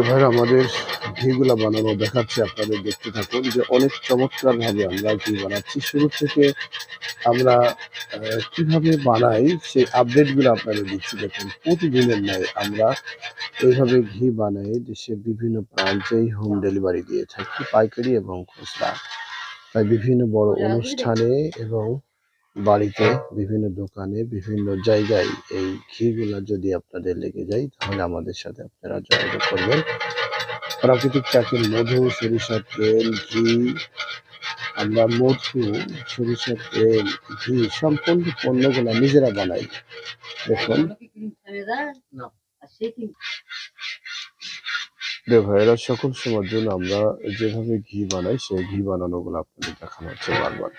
ভাইরা আমাদের ঘিগুলা বানানো দেখাচ্ছে, আপনাদের দেখতে থাকুন যে অনেক চমৎকার ভাবে আমরা ঘি বানাচ্ছি। শুরু থেকে আমরা কিভাবে বানাই সেই আপডেট গুলো আপনাদের দিচ্ছি। দেখুন প্রতিদিনের ন্যায় আমরা এইভাবে ঘি বানাই দেশের বিভিন্ন প্রান্তেই হোম ডেলিভারি দিয়ে থাকি, পাইকারি এবং খুচরা। তাই বিভিন্ন বড় অনুষ্ঠানে এবং বাড়িতে, বিভিন্ন দোকানে, বিভিন্ন জায়গায় এই ঘিগুলা যদি আপনাদের লেগে যায় তাহলে আমাদের সাথে আপনারা যোগাযোগ করবেন। প্রাকৃতিক চাকের মধু, সরিষার তেল, ঘি, আমরা মধু, সরিষার তেল, ঘি সম্পূর্ণ পণ্যগুলা নিজেরা বানাই। দেখুন ভাইয়েরা, সকল সময়ের জন্য আমরা যেভাবে ঘি বানাই সেই ঘি বানানো গুলো আপনাদের দেখানো হচ্ছে বারবার।